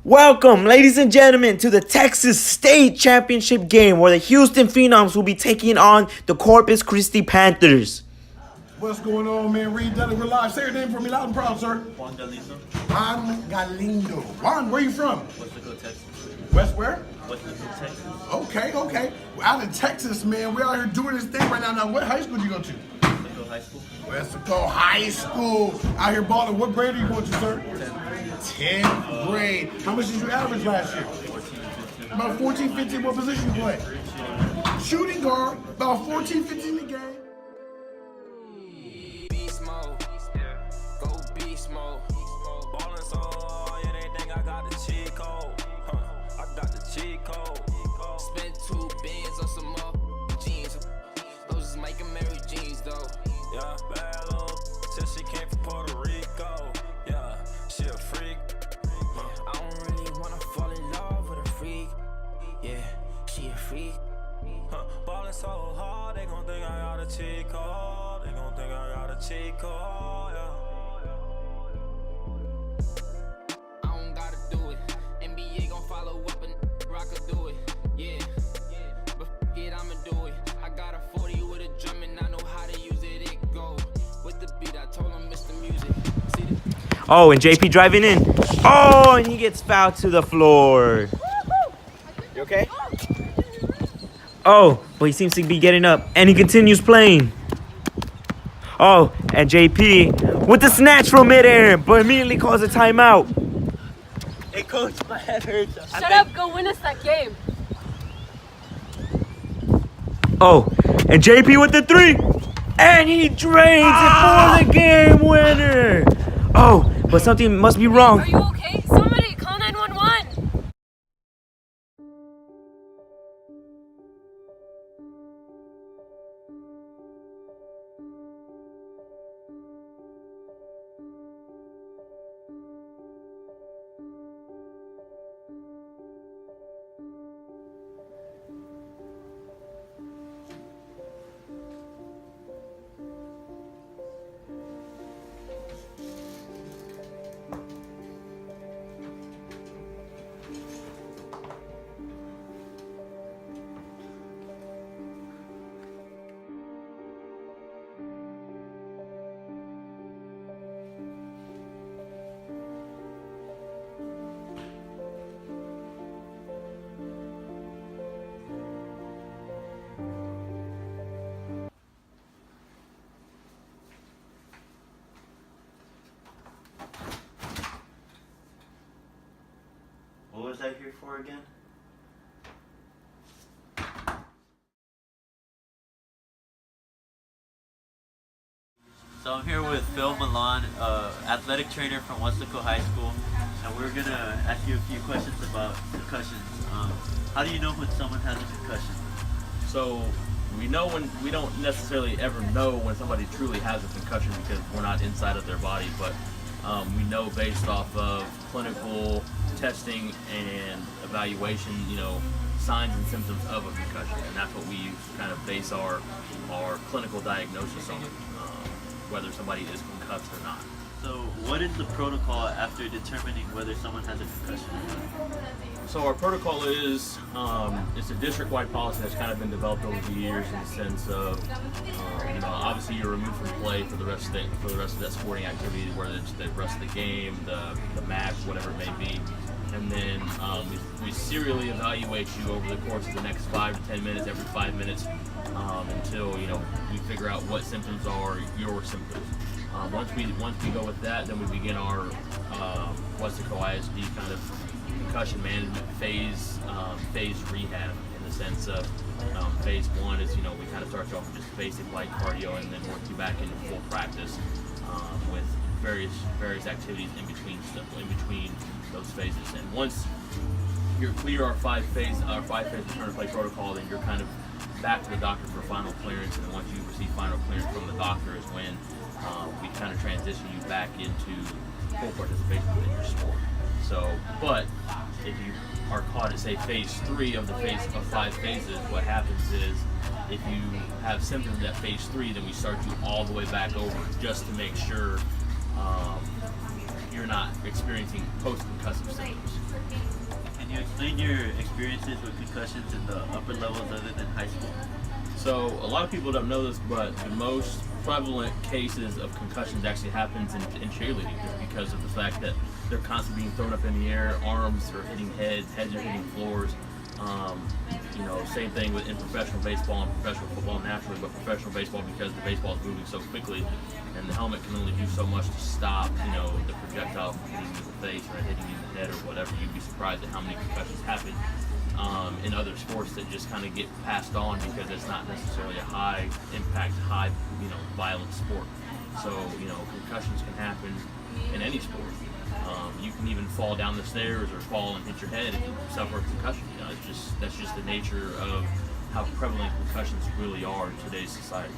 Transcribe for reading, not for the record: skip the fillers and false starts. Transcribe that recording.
Welcome, ladies and gentlemen, to the Texas State Championship game where the Houston Phenoms will be taking on the Corpus Christi Panthers. What's going on, man? Reed Dudley, we're live. Say your name for me loud and proud, sir. Juan Galindo. Juan Galindo. Juan, where you from? Westlaco, Texas. West where? Westlaco, Texas. Okay. We're out in Texas, man. We're out here doing this thing right now. Now, what high school do you go to? Westlaco High School. Westlaco High School. Out here balling. What grade are you going to, sir? 10th grade. How much did you average last year? 14 and 15. About 14, 15. What position you play? Shooting guard. About 14, 15 a game. Beast mode, go beast mode. Ballin' so hard, yeah, they think I got the cheat code. I got the cheat code. Spent 2 bands on some up jeans. Those is Mike and Mary jeans though. Yeah, bad little till she came from Puerto Rico. Yeah, she a freak. I don't really wanna fall in love with a freak. Yeah, she a freak. Ballin' so hard, they gon' think I got a cheat code. They gon' think I got a cheat code, yeah. I don't gotta do it. NBA gon' follow up and rock do it. Yeah, but f it, I'ma do it. I got a 40 with a drum and I know how to use it. It go with the beat. I told him Mr. Music. See the Oh, and JP driving in. Oh, and he gets fouled to the floor. You okay? Oh, but he seems to be getting up, and he continues playing. Oh, and JP with the snatch from midair, but immediately calls a timeout. Hey, coach, my head hurts. Shut up, go win us that game. Oh, and JP with the 3, and he drains it for the game winner. Oh, but something must be wrong. Are you okay? Somebody call 911. What was I here for again? So I'm here with Phil Milan, athletic trainer from Westlaco High School, and we're gonna ask you a few questions about concussions. How do you know when someone has a concussion? So we don't necessarily ever know when somebody truly has a concussion because we're not inside of their body, but we know based off of clinical testing and evaluation, signs and symptoms of a concussion, and that's what we use to kind of base our clinical diagnosis on, whether somebody is concussed or not. So what is the protocol after determining whether someone has a concussion or not? So our protocol is it's a district-wide policy that's kind of been developed over the years in the sense of obviously you're removed from play for the rest of that sporting activity, whether it's the rest of the game, the match, whatever it may be, and then we serially evaluate you over the course of the next 5 to 10 minutes, every 5 minutes, until we figure out what symptoms are your symptoms. Once we go with that, then we begin our Westlaco ISD kind of concussion management phase rehab, in the sense of phase 1 is we kind of start you off with just basic light cardio and then work you back into full practice with various activities in between those phases. And once you're clear our five phase return to play protocol, then you're kind of back to the doctor for final clearance, and then once you receive final clearance from the doctor is when we kind of transition you back into full participation in your sport. So, but if you are caught at, say, phase 3 of the 5 phases, what happens is if you have symptoms at phase 3, then we start you all the way back over just to make sure you're not experiencing post-concussive symptoms. Can you explain your experiences with concussions in the upper levels other than high school? So a lot of people don't know this, but the most prevalent cases of concussions actually happens in cheerleading, just because of the fact that they're constantly being thrown up in the air, arms are hitting heads are hitting floors. You know, same thing in professional baseball and professional football naturally, but professional baseball, because the baseball is moving so quickly and the helmet can only do so much to stop, you know, the projectile from hitting you in the face or hitting you in the head or whatever. You'd be surprised at how many concussions happen in other sports that just kind of get passed on because it's not necessarily a high impact, violent sport. So, you know, concussions can happen in any sport. You can even fall down the stairs or fall and hit your head and suffer a concussion. You know, that's just the nature of how prevalent concussions really are in today's society.